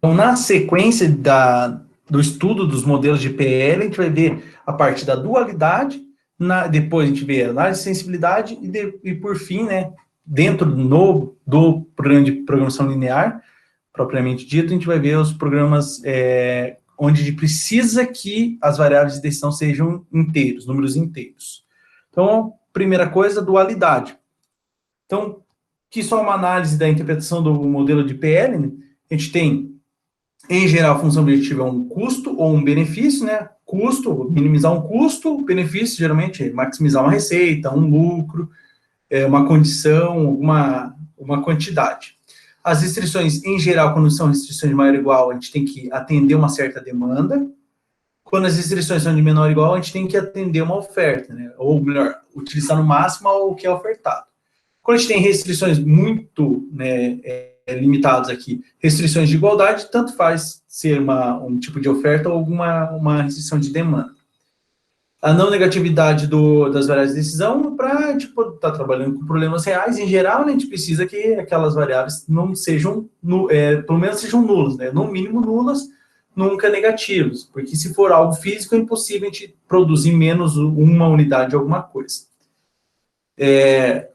Então, na sequência do estudo dos modelos de PL, a gente vai ver a parte da dualidade, depois a gente vê a análise de sensibilidade e por fim, né, dentro do programa de programação linear, propriamente dito, a gente vai ver os programas onde a gente precisa que as variáveis de decisão sejam inteiros, números inteiros. Então, primeira coisa, dualidade. Então, que só uma análise da interpretação do modelo de PL, né? A gente tem, em geral, a função objetiva é um custo ou um benefício, né? Custo, minimizar um custo, benefício, geralmente, é maximizar uma receita, um lucro, uma condição, uma quantidade. As restrições, em geral, quando são restrições de maior ou igual, a gente tem que atender uma certa demanda. Quando as restrições são de menor ou igual, a gente tem que atender uma oferta, né? Ou melhor, utilizar no máximo o que é ofertado. Quando a gente tem restrições muito, né, limitadas aqui, restrições de igualdade, tanto faz ser um tipo de oferta ou uma restrição de demanda. A não negatividade das variáveis de decisão, para tipo, estar trabalhando com problemas reais, em geral, né, a gente precisa que aquelas variáveis não sejam, pelo menos sejam nulas, né, no mínimo nulas, nunca negativas, porque se for algo físico, é impossível a gente produzir menos uma unidade de alguma coisa.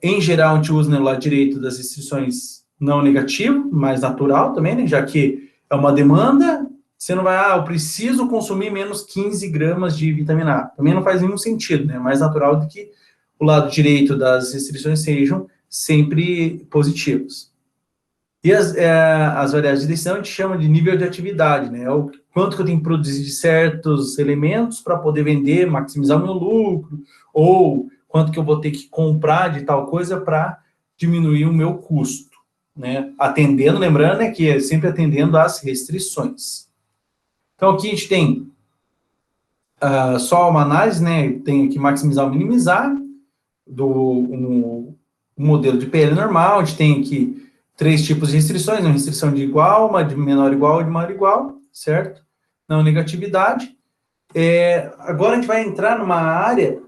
Em geral, a gente usa no lado direito das restrições não negativo, mais natural também, né, já que é uma demanda. Você não vai, eu preciso consumir menos 15 gramas de vitamina A. Também não faz nenhum sentido, né? É mais natural do que o lado direito das restrições sejam sempre positivos. E as variáveis de decisão a gente chama de nível de atividade, né? É o quanto que eu tenho que produzir de certos elementos para poder vender, maximizar o meu lucro, ou quanto que eu vou ter que comprar de tal coisa para diminuir o meu custo, né? Atendendo, lembrando, né, que é sempre atendendo às restrições. Então, aqui a gente tem só uma análise, né? Tem que maximizar ou minimizar um modelo de PL normal. A gente tem aqui 3 tipos de restrições: uma restrição de igual, uma de menor igual e de maior igual, certo? Não negatividade. Agora a gente vai entrar numa área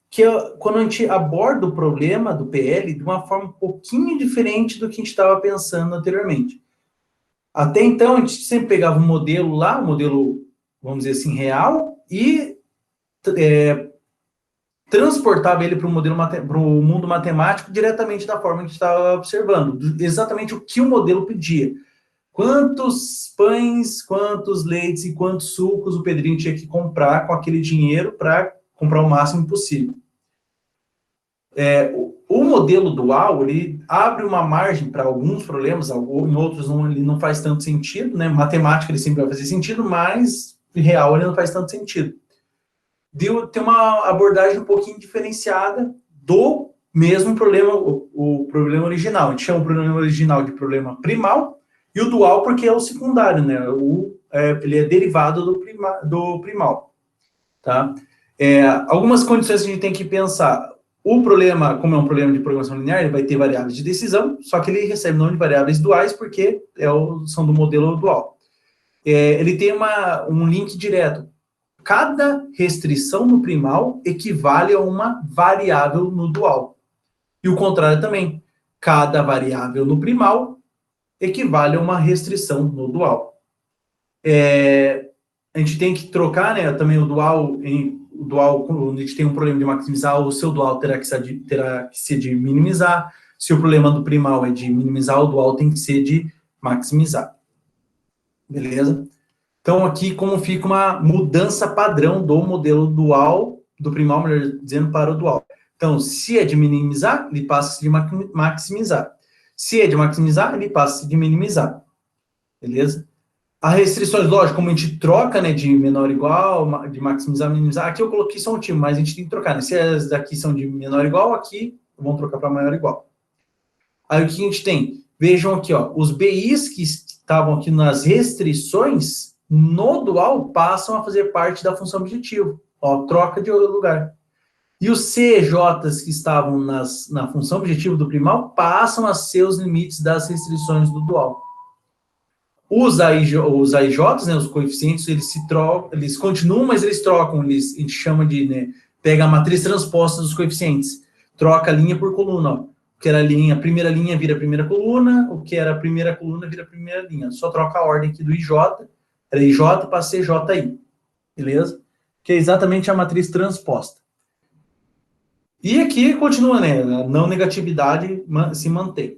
que quando a gente aborda o problema do PL de uma forma um pouquinho diferente do que a gente estava pensando anteriormente. Até então, a gente sempre pegava um modelo lá, um modelo, vamos dizer assim, real, e transportava ele para o mundo matemático diretamente da forma que a gente estava observando, exatamente o que o modelo pedia. Quantos pães, quantos leites e quantos sucos o Pedrinho tinha que comprar com aquele dinheiro para comprar o máximo possível. O modelo dual, ele abre uma margem para alguns problemas, em outros ele não faz tanto sentido, né? Matemática ele sempre vai fazer sentido, mas em real ele não faz tanto sentido. Tem uma abordagem um pouquinho diferenciada do mesmo problema, o problema original. A gente chama o problema original de problema primal, e o dual porque é o secundário, né? Ele é derivado do primal. Tá? Algumas condições que a gente tem que pensar. O problema, como é um problema de programação linear, ele vai ter variáveis de decisão, só que ele recebe o nome de variáveis duais porque são do modelo dual. Ele tem um link direto. Cada restrição no primal equivale a uma variável no dual. E o contrário também. Cada variável no primal equivale a uma restrição no dual. A gente tem que trocar, né, também o dual, quando a gente tem um problema de maximizar, o seu dual terá que ser de minimizar. Se o problema do primal é de minimizar, o dual tem que ser de maximizar. Beleza? Então, aqui, como fica uma mudança padrão do modelo dual, do primal, melhor dizendo, para o dual. Então, se é de minimizar, ele passa a ser de maximizar. Se é de maximizar, ele passa a ser de minimizar. Beleza? As restrições, lógico, como a gente troca, né, de menor ou igual, de maximizar, minimizar, aqui eu coloquei só um time, mas a gente tem que trocar, né? Se as daqui são de menor ou igual, aqui vamos trocar para maior ou igual. Aí o que a gente tem? Vejam aqui, ó, os BIs que estavam aqui nas restrições, no dual, passam a fazer parte da função objetivo. Ó, troca de lugar. E os CJs que estavam na função objetivo do primal passam a ser os limites das restrições do dual. Os AIJs, né, os coeficientes, eles continuam, mas eles trocam, a gente chama de, né, pega a matriz transposta dos coeficientes, troca linha por coluna, ó. O que era a primeira linha vira a primeira coluna, o que era a primeira coluna vira a primeira linha. Só troca a ordem aqui do IJ, era IJ para CJI, beleza? Que é exatamente a matriz transposta. E aqui continua, né? A não negatividade se mantém.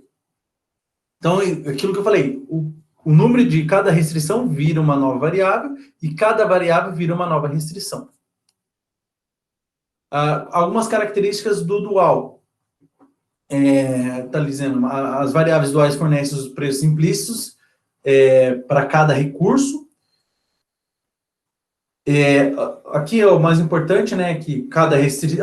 Então, aquilo que eu falei, o número de cada restrição vira uma nova variável e cada variável vira uma nova restrição. Algumas características do dual. Está dizendo, as variáveis duais fornecem os preços implícitos para cada recurso. Aqui é o mais importante, né, que cada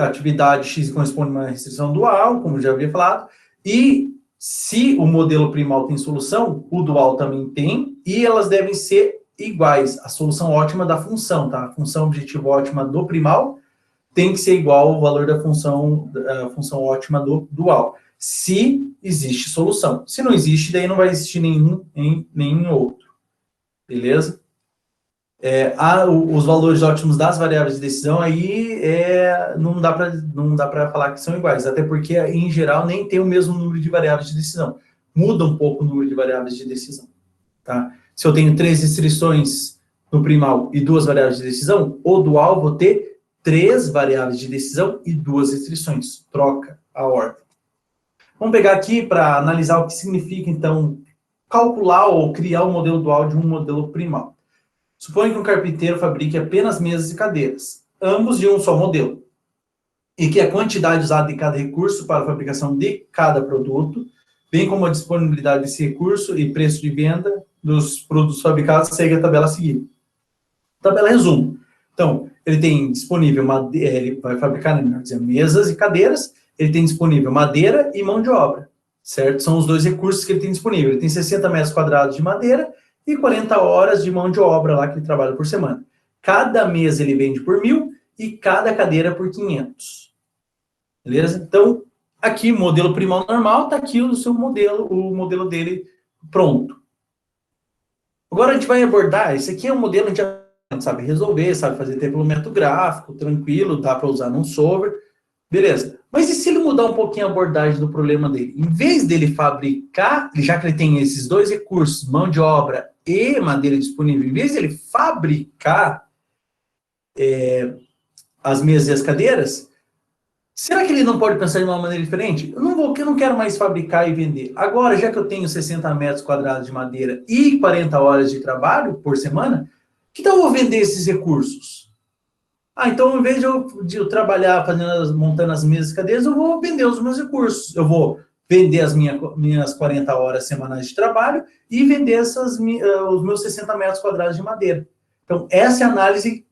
atividade X corresponde a uma restrição dual, como já havia falado, e se o modelo primal tem solução, o dual também tem, e elas devem ser iguais, a solução ótima da função, tá? A função objetiva ótima do primal tem que ser igual ao valor da função ótima do dual, se existe solução. Se não existe, daí não vai existir nenhum outro, beleza? Os valores ótimos das variáveis de decisão aí não dá para falar que são iguais, até porque, em geral, nem tem o mesmo número de variáveis de decisão. Muda um pouco o número de variáveis de decisão. Tá? Se eu tenho 3 restrições no primal e 2 variáveis de decisão, o dual vou ter 3 variáveis de decisão e 2 restrições. Troca a ordem. Vamos pegar aqui para analisar o que significa, então, calcular ou criar um modelo dual de um modelo primal. Suponha que um carpinteiro fabrique apenas mesas e cadeiras, ambos de um só modelo, e que a quantidade usada de cada recurso para a fabricação de cada produto, bem como a disponibilidade desse recurso e preço de venda dos produtos fabricados, segue a tabela a seguir. Tabela resumo. Então, ele tem disponível, ele vai fabricar, melhor dizendo, mesas e cadeiras, ele tem disponível madeira e mão de obra, certo? São os 2 recursos que ele tem disponível. Ele tem 60 metros quadrados de madeira e 40 horas de mão de obra lá que ele trabalha por semana. Cada mesa ele vende por 1.000 e cada cadeira por 500. Beleza? Então, aqui, modelo primal normal, está aqui o seu modelo, o modelo dele pronto. Agora a gente vai abordar, esse aqui é um modelo que a gente sabe resolver, sabe fazer temperamento gráfico, tranquilo, dá para usar num software, beleza. Mas e se ele mudar um pouquinho a abordagem do problema dele? Em vez dele fabricar, já que ele tem esses 2 recursos, mão de obra e madeira disponível, em vez de ele fabricar as mesas e as cadeiras, será que ele não pode pensar de uma maneira diferente? Eu não quero mais fabricar e vender. Agora, já que eu tenho 60 metros quadrados de madeira e 40 horas de trabalho por semana, que tal eu vou vender esses recursos? Então, em vez de eu trabalhar montando as mesas e cadeiras, eu vou vender os meus recursos. Eu vou vender as minhas 40 horas semanais de trabalho e vender os meus 60 metros quadrados de madeira. Então, essa é a análise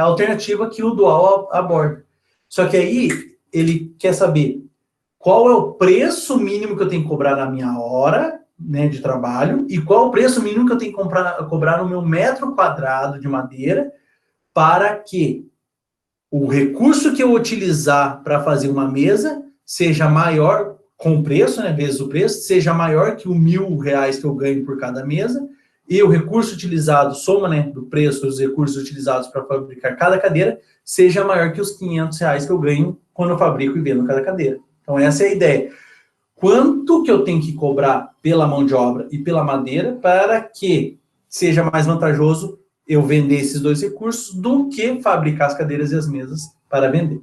alternativa que o dual aborda. Só que aí, ele quer saber qual é o preço mínimo que eu tenho que cobrar na minha hora, né, de trabalho e qual é o preço mínimo que eu tenho que cobrar no meu metro quadrado de madeira para que o recurso que eu utilizar para fazer uma mesa seja maior, com preço, né, vezes o preço, seja maior que os R$1.000 que eu ganho por cada mesa, e o recurso utilizado, soma, né, do preço dos recursos utilizados para fabricar cada cadeira, seja maior que os R$500 que eu ganho quando eu fabrico e vendo cada cadeira. Então, essa é a ideia. Quanto que eu tenho que cobrar pela mão de obra e pela madeira para que seja mais vantajoso eu vender esses 2 recursos do que fabricar as cadeiras e as mesas para vender.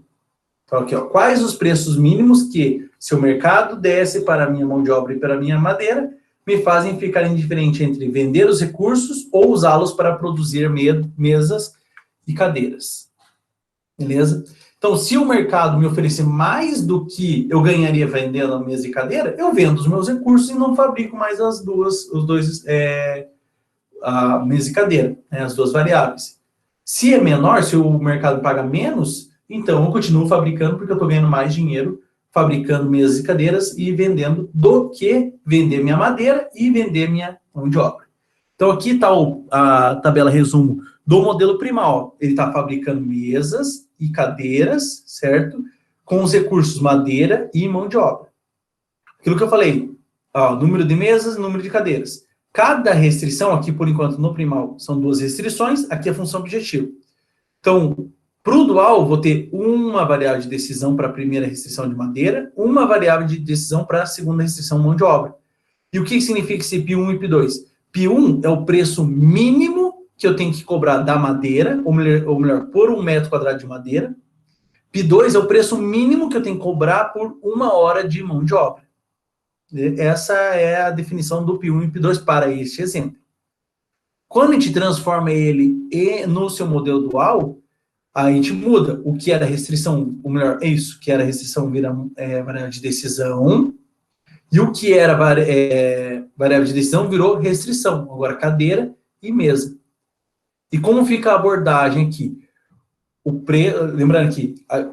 Então, aqui, ó, quais os preços mínimos que, se o mercado desse para a minha mão de obra e para a minha madeira, me fazem ficar indiferente entre vender os recursos ou usá-los para produzir mesas e cadeiras. Beleza? Então, se o mercado me oferecer mais do que eu ganharia vendendo a mesa e cadeira, eu vendo os meus recursos e não fabrico mais a mesa e cadeira, né, as 2 variáveis. Se é menor, se o mercado paga menos, então eu continuo fabricando porque eu estou ganhando mais dinheiro fabricando mesas e cadeiras e vendendo do que vender minha madeira e vender minha mão de obra. Então aqui está a tabela resumo do modelo primal. Ele está fabricando mesas e cadeiras, certo? Com os recursos madeira e mão de obra. Aquilo que eu falei, número de mesas, número de cadeiras. Cada restrição, aqui por enquanto no primal, são 2 restrições, aqui é a função objetiva. Então, Para o dual, vou ter uma variável de decisão para a primeira restrição de madeira, uma variável de decisão para a segunda restrição mão de obra. E o que significa esse P1 e P2? P1 é o preço mínimo que eu tenho que cobrar da madeira, ou melhor, por 1 metro quadrado de madeira. P2 é o preço mínimo que eu tenho que cobrar por 1 hora de mão de obra. Essa é a definição do P1 e P2 para este exemplo. Quando a gente transforma ele no seu modelo dual, a gente muda. O que era restrição, ou melhor, é isso, que era restrição vira variável de decisão, e o que era variável de decisão virou restrição. Agora, cadeira e mesa. E como fica a abordagem aqui? Lembrando que a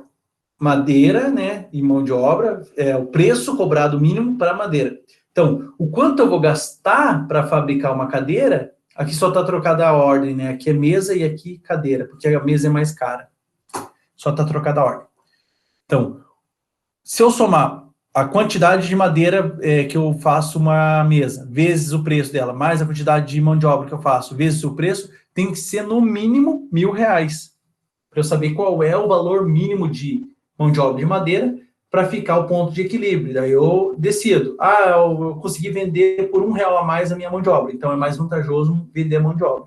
madeira, né, e mão de obra é o preço cobrado mínimo para a madeira. Então, o quanto eu vou gastar para fabricar uma cadeira, aqui só está trocada a ordem, né? Aqui é mesa e aqui cadeira, porque a mesa é mais cara. Só está trocada a ordem. Então, se eu somar a quantidade de madeira que eu faço uma mesa, vezes o preço dela, mais a quantidade de mão de obra que eu faço, vezes o preço, tem que ser no mínimo R$ 1.000, para eu saber qual é o valor mínimo de mão de obra de madeira, para ficar o ponto de equilíbrio. Daí eu decido, eu consegui vender por R$ 1 a mais a minha mão de obra, então é mais vantajoso vender a mão de obra.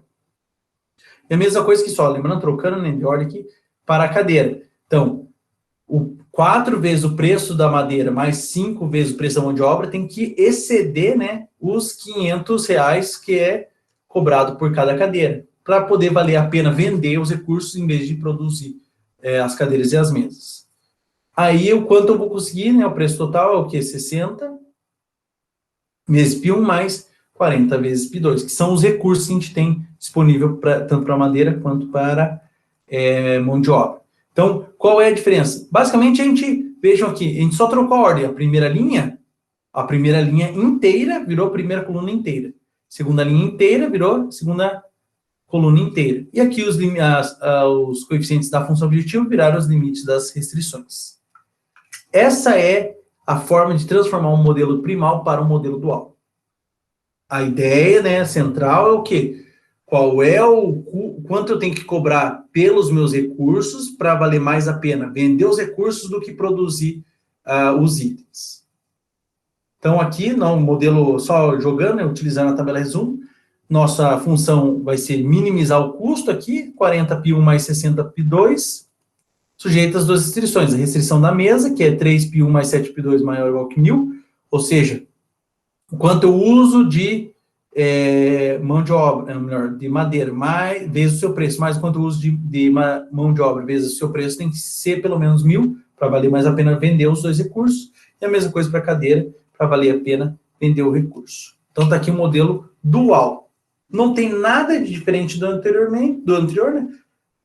É a mesma coisa que só, lembrando, trocando, né, de ordem aqui, para a cadeira. Então, 4 vezes o preço da madeira mais 5 vezes o preço da mão de obra tem que exceder, né, os R$ 500 que é cobrado por cada cadeira, para poder valer a pena vender os recursos em vez de produzir as cadeiras e as mesas. Aí, o quanto eu vou conseguir, né, o preço total é o quê? 60 vezes P1 mais 40 vezes P2, que são os recursos que a gente tem disponível tanto para madeira quanto para mão de obra. Então, qual é a diferença? Basicamente, vejam aqui, a gente só trocou a ordem. A primeira linha inteira virou primeira coluna inteira. Segunda linha inteira virou segunda coluna inteira. E aqui os coeficientes da função objetiva viraram os limites das restrições. Essa é a forma de transformar um modelo primal para um modelo dual. A ideia, né, central é o quê? Qual é quanto eu tenho que cobrar pelos meus recursos para valer mais a pena vender os recursos do que produzir os itens. Então, aqui, no modelo só jogando, né, utilizando a tabela resumo, nossa função vai ser minimizar o custo aqui, 40π1 mais 60π2, sujeito às duas restrições. A restrição da mesa, que é 3π1 mais 7π2 maior ou igual que 1.000, ou seja, o quanto eu uso de mão de obra, melhor, de madeira, vezes o seu preço, mais quanto eu uso de mão de obra, vezes o seu preço, tem que ser pelo menos 1.000, para valer mais a pena vender os dois recursos, e a mesma coisa para a cadeira, para valer a pena vender o recurso. Então, está aqui o modelo dual. Não tem nada de diferente do anterior, né?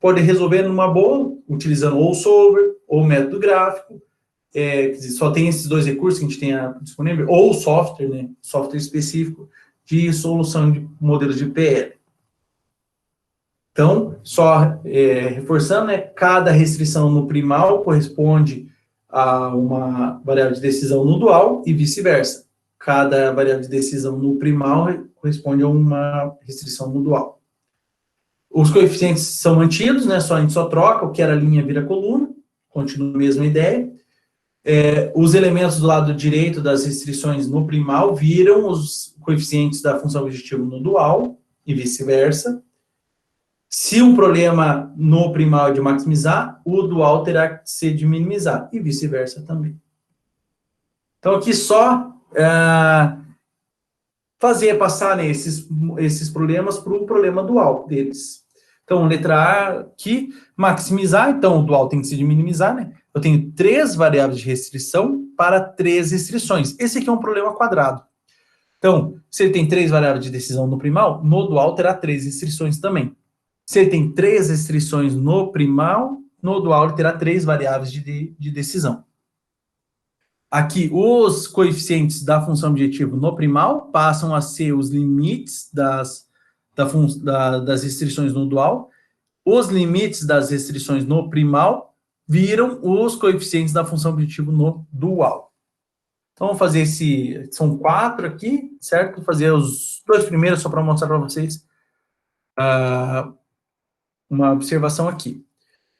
Pode resolver numa boa, utilizando ou solver, ou método gráfico, quer dizer, só tem esses dois recursos que a gente tem disponível, ou software, né? Software específico, de solução de modelos de PL. Então, só reforçando, né, cada restrição no primal corresponde a uma variável de decisão no dual e vice-versa. Cada variável de decisão no primal corresponde a uma restrição no dual. Os coeficientes são mantidos, né, a gente só troca, o que era linha vira coluna, continua a mesma ideia. Os elementos do lado direito das restrições no primal viram os coeficientes da função objetiva no dual, e vice-versa. Se um problema no primal é de maximizar, o dual terá que ser de minimizar, e vice-versa também. Então, aqui só passar, né, esses problemas para o problema dual deles. Então, letra A aqui, maximizar, então o dual tem que ser de minimizar, né? Eu tenho 3 variáveis de restrição para 3 restrições. Esse aqui é um problema quadrado. Então, se ele tem 3 variáveis de decisão no primal, no dual terá 3 restrições também. Se ele tem 3 restrições no primal, no dual ele terá 3 variáveis de decisão. Aqui, os coeficientes da função objetiva no primal passam a ser os limites das restrições no dual. Os limites das restrições no primal viram os coeficientes da função objetiva no dual. Então, vamos fazer são 4 aqui, certo? Vou fazer os 2 primeiros só para mostrar para vocês uma observação aqui.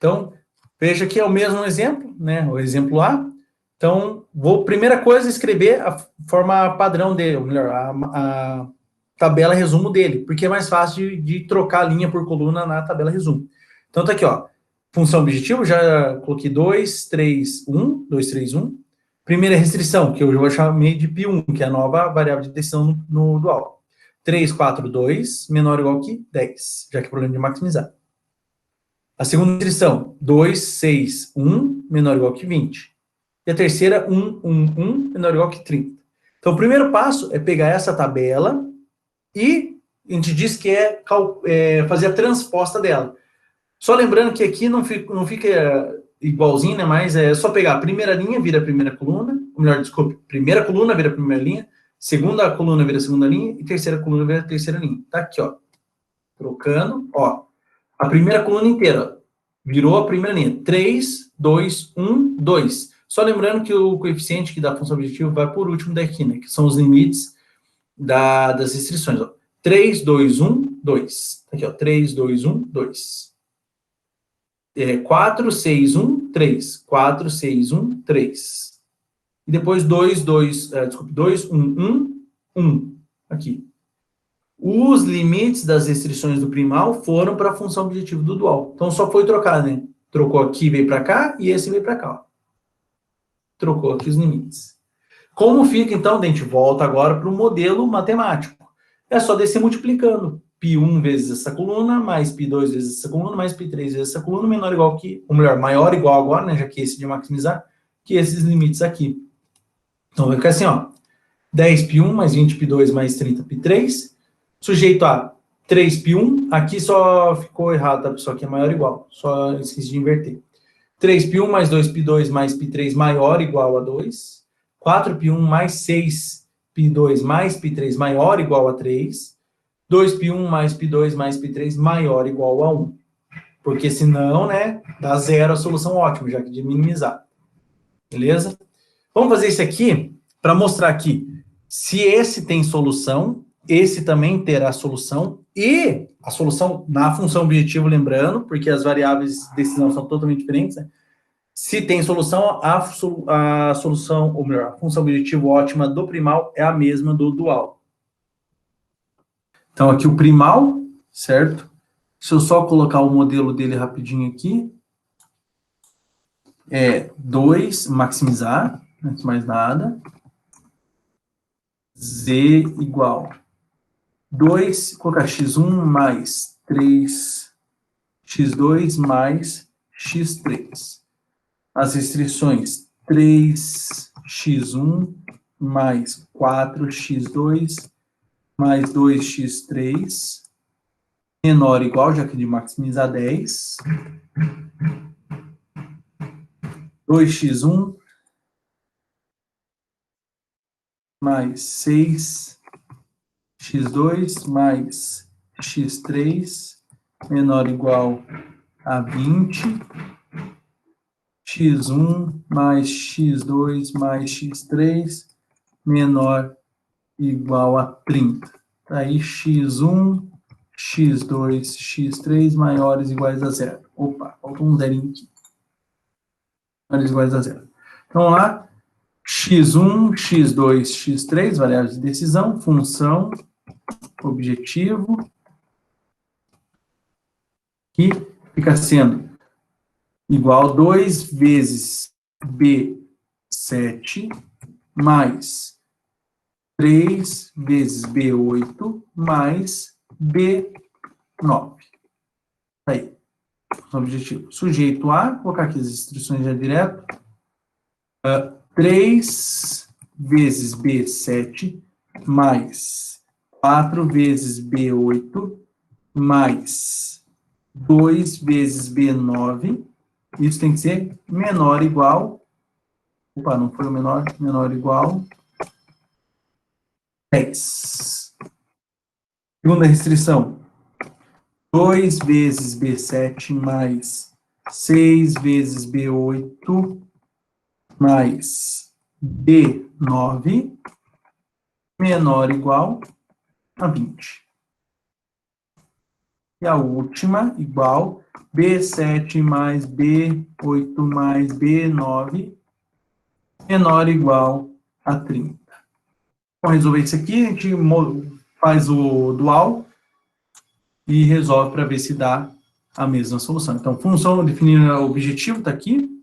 Então, veja que é o mesmo exemplo, né? O exemplo A. Então, primeira coisa, escrever a forma padrão dele, ou melhor, a tabela resumo dele, porque é mais fácil de trocar a linha por coluna na tabela resumo. Então, tá aqui, ó. Função objetivo, já coloquei 2, 3, 1, 2, 3, 1. Primeira restrição, que eu vou chamar de P1, que é a nova variável de decisão no dual. 3, 4, 2, menor ou igual que 10, já que é problema de maximizar. A segunda restrição, 2, 6, 1, menor ou igual que 20. E a terceira, 1, 1, 1, menor ou igual que 30. Então, o primeiro passo é pegar essa tabela e a gente diz que é fazer a transposta dela. Só lembrando que aqui não fica igualzinho, né? Mas é só pegar a primeira linha, vira a primeira coluna, ou melhor, desculpe, primeira coluna vira a primeira linha, segunda coluna vira a segunda linha e terceira coluna vira a terceira linha. Tá aqui, ó. Trocando, ó. A primeira coluna inteira, ó, virou a primeira linha. 3, 2, 1, 2. Só lembrando que o coeficiente que dá a função objetiva vai por último daqui, né? Que são os limites das restrições, ó. 3, 2, 1, 2. Aqui, ó. 3, 2, 1, 2. 4, 6, 1, 3. 4, 6, 1, 3. E depois 2, 1, 1, 1. Aqui. Os limites das restrições do primal foram para a função objetiva do dual. Então, só foi trocar, né? Trocou aqui, veio para cá, e esse veio para cá, ó. Trocou aqui os limites. Como fica, então? A gente volta agora para o modelo matemático. É só descer multiplicando. Π1 vezes essa coluna, mais Π2 vezes essa coluna, mais Π3 vezes essa coluna, menor ou igual que, ou melhor, maior ou igual agora, né, já que esse de maximizar, que esses limites aqui. Então, vai ficar assim, ó, 10Π1 mais 20Π2 mais 30Π3, sujeito a 3Π1, aqui só ficou errado, tá, pessoal, que é maior ou igual, só esqueci de inverter. 3Π1 mais 2Π2 mais Π3 maior ou igual a 2, 4Π1 mais 6Π2 mais Π3 maior ou igual a 3, 2Π1 mais Π2 mais Π3 maior ou igual a 1. Porque senão, né, dá zero a solução ótima, já que de minimizar. Beleza? Vamos fazer isso aqui para mostrar que se esse tem solução, esse também terá solução, e a solução na função objetivo, lembrando, porque as variáveis de decisão são totalmente diferentes, né? Se tem solução, a solução, ou melhor, a função objetivo ótima do primal é a mesma do dual. Então, aqui o primal, certo? Se eu só colocar o modelo dele rapidinho aqui, é 2, maximizar, antes de mais nada, z igual 2, colocar x1 mais 3x2 mais x3. As restrições, 3x1 mais 4x2 mais 2x3, menor ou igual, já que de maximizar 10, 2x1 mais 6x2 mais x3, menor ou igual a 20, x1 mais x2 mais x3, menor ou igual a 30. Aí, x1, x2, x3 maiores ou iguais a zero. Opa, faltou um zerinho aqui. Maiores ou iguais a zero. Então, vamos lá. x1, x2, x3, variáveis de decisão, função, objetivo, que fica sendo igual a 2 vezes B7 mais 3 vezes B8 mais B9. Aí, objetivo. Sujeito A, vou colocar aqui as instruções já direto. 3 vezes B7 mais 4 vezes B8 mais 2 vezes B9. Isso tem que ser menor ou igual. Opa, não foi o menor. Menor ou igual 10. Segunda restrição. 2 vezes B7 mais 6 vezes B8 mais B9 menor ou igual a 20. E a última, igual B7 mais B8 mais B9, menor ou igual a 30. Para resolver isso aqui, a gente faz o dual e resolve para ver se dá a mesma solução. Então, função definir o objetivo está aqui,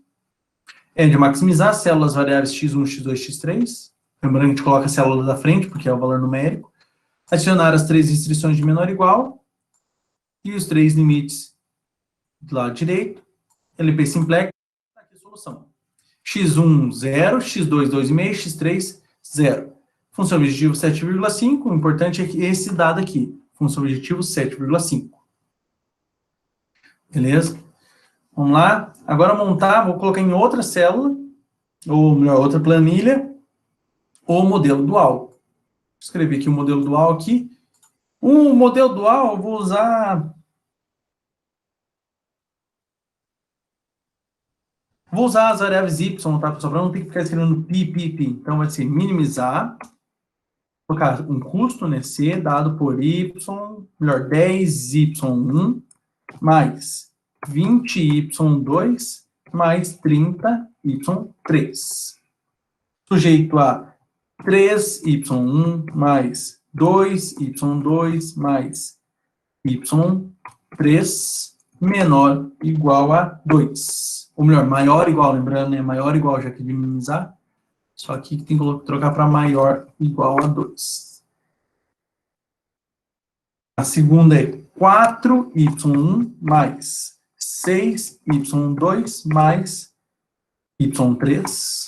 é de maximizar células variáveis x1, x2, x3. Lembrando que a gente coloca a célula da frente, porque é o valor numérico. Adicionar as 3 restrições de menor ou igual e os 3 limites do lado direito. LP simplex, aqui a solução. x1, 0, x2, 2,5, x3, 0. Função objetivo 7,5. O importante é que esse dado aqui. Função objetivo 7,5. Beleza? Vamos lá. Agora montar, vou colocar em outra célula, ou melhor, outra planilha, o modelo dual. Vou escrever aqui o modelo dual aqui. O modelo dual eu vou usar... Vou usar as variáveis y, tá, pessoal? Para não ter que ficar escrevendo pi. Então, vai ser minimizar, colocar um custo, né, C, dado por y, melhor, 10y1, mais 20y2, mais 30y3. Sujeito a 3y1, mais 2y2, mais y3, menor ou igual a 2. Ou melhor, maior ou igual, lembrando, né? Maior ou igual, já que de minimizar. Só que tem que trocar para maior ou igual a 2. A segunda é 4y1 mais 6y2 mais y3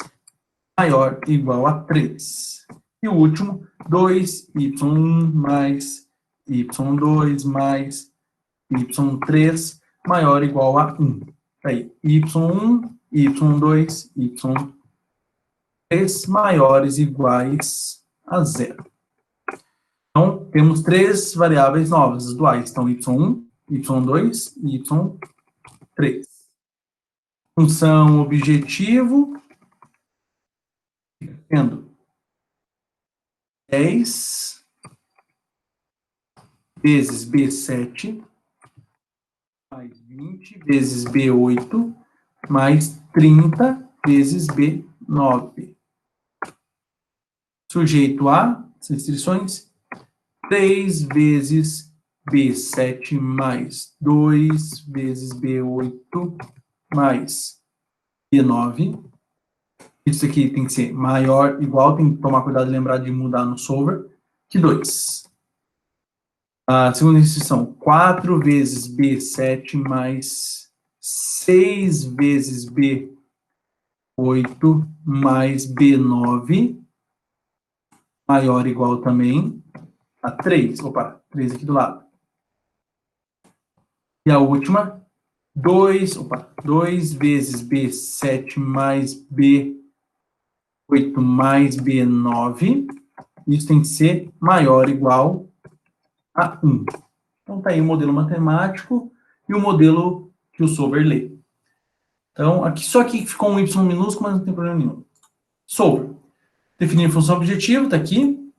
maior ou igual a 3. E o último, 2y1 mais y2 mais y3 maior ou igual a 1. Aí, y1, y2, y3 maiores iguais a 0. Então, temos 3 variáveis novas, as duais. Então, y1, y2 e y3. Função objetivo, tendo 10 vezes B7, mais 20 vezes B8, mais 30 vezes B9. Sujeito a restrições, 3 vezes B7 mais 2 vezes B8 mais B9. Isso aqui tem que ser maior, igual, tem que tomar cuidado e lembrar de mudar no solver, que 2. A segunda restrição, 4 vezes B7 mais 6 vezes B8 mais B9, maior ou igual também a 3. Opa, 3 aqui do lado. E a última, 2 vezes B7 mais B8 mais B9. Isso tem que ser maior ou igual a 1. Então, tá aí o modelo matemático e o modelo que o solver lê. Então, aqui, só aqui ficou um y minúsculo, mas não tem problema nenhum. Solver. Definir função objetivo, tá aqui.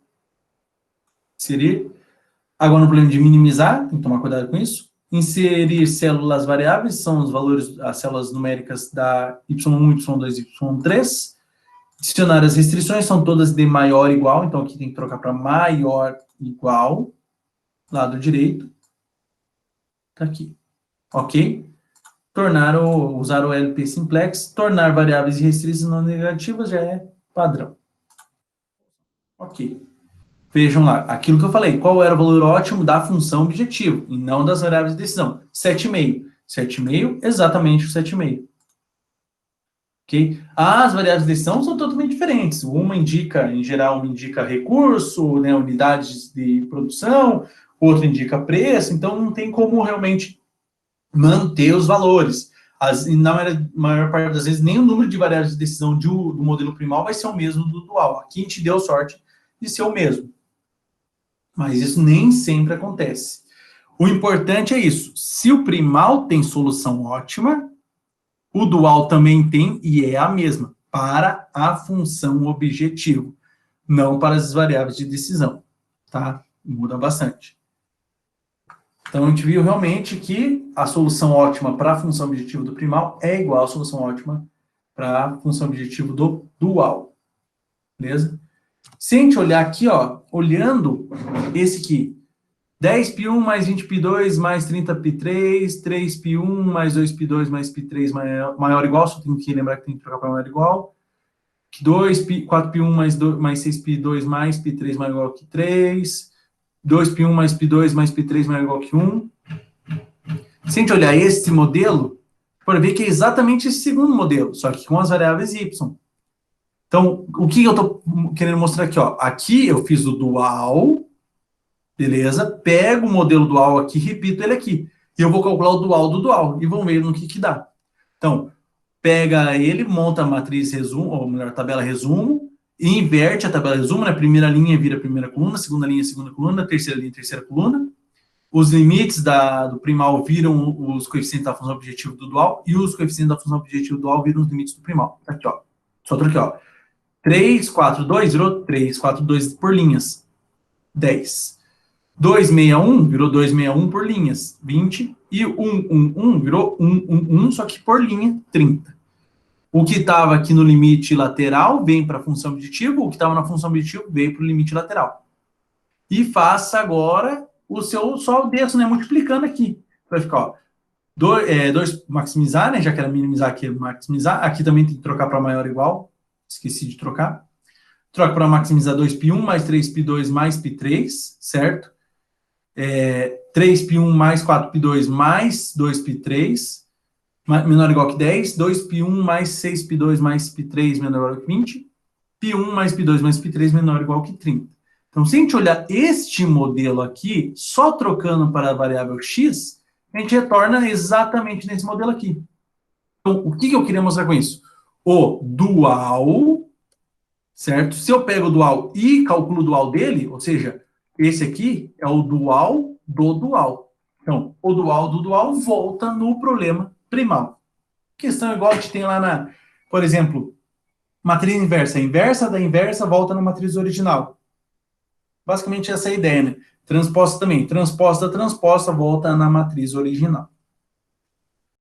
Inserir. Agora, no problema de minimizar, tem que tomar cuidado com isso. Inserir células variáveis, são os valores, as células numéricas da y1, y2 e y3. Adicionar as restrições, são todas de maior ou igual, então aqui tem que trocar para maior igual. Lado direito, tá aqui, ok? Usar o LP simplex, tornar variáveis restritas não negativas já é padrão. Ok. Vejam lá, aquilo que eu falei, qual era o valor ótimo da função objetivo, e não das variáveis de decisão? 7,5. 7,5, exatamente o 7,5. Ok? As variáveis de decisão são totalmente diferentes. Uma indica, em geral, uma indica recurso, né, unidades de produção, outra indica preço, então não tem como realmente manter os valores. Na maior parte das vezes, nem o número de variáveis de decisão do modelo primal vai ser o mesmo do dual. Aqui a gente deu sorte de ser o mesmo. Mas isso nem sempre acontece. O importante é isso. Se o primal tem solução ótima, o dual também tem e é a mesma, para a função objetivo, não para as variáveis de decisão. Tá? Muda bastante. Então, a gente viu realmente que a solução ótima para a função objetiva do primal é igual à solução ótima para a função objetiva do dual. Beleza? Se a gente olhar aqui, ó, olhando esse aqui, 10π1 mais 20π2 mais 30π3, 3π1 mais 2π2 mais π3 maior ou igual, só tem que lembrar que tem que trocar para maior ou igual, 4π1 mais 6π2 mais π3 maior ou igual que 3, 2π1 mais π2 mais π3 maior ou igual que 1. Se a gente olhar esse modelo, pode ver que é exatamente esse segundo modelo, só que com as variáveis y. Então, o que eu estou querendo mostrar aqui? Ó? Aqui eu fiz o dual, beleza? Pego o modelo dual aqui, repito ele aqui. E eu vou calcular o dual do dual, e vamos ver no que dá. Então, pega ele, monta a matriz resumo, ou melhor, tabela resumo, e inverte a tabela resumo, né? Primeira linha vira primeira coluna, segunda linha segunda coluna, terceira linha terceira coluna. Os limites do primal viram os coeficientes da função objetiva do dual, e os coeficientes da função objetiva do dual viram os limites do primal. Tá aqui, ó. Só troquei, ó. 3, 4, 2 virou 3, 4, 2 por linhas, 10. 261 virou 261 por linhas, 20. E 111 virou 111, só que por linha, 30. O que estava aqui no limite lateral vem para a função objetiva, o que estava na função objetiva veio para o limite lateral. E faça agora o seu só o desse, né? Multiplicando aqui. Vai ficar, ó, 2 maximizar, né? Já que era minimizar aqui, maximizar. Aqui também tem que trocar para maior ou igual. Esqueci de trocar. Troca para maximizar 2π1 mais 3π2 mais π3, certo? 3π1 mais 4π2 mais 2π3, menor ou igual que 10. 2π1 mais 6π2 mais π3 menor ou igual que 20. π1 mais π2 mais π3 menor ou igual que 30. Então, se a gente olhar este modelo aqui, só trocando para a variável x, a gente retorna exatamente nesse modelo aqui. Então, o que eu queria mostrar com isso? O dual, certo? Se eu pego o dual e calculo o dual dele, ou seja, esse aqui é o dual do dual. Então, o dual do dual volta no problema primal. Questão igual a gente tem lá por exemplo, matriz inversa. A inversa da inversa volta na matriz original. Basicamente essa é a ideia, né? Transposta também. Transposta volta na matriz original.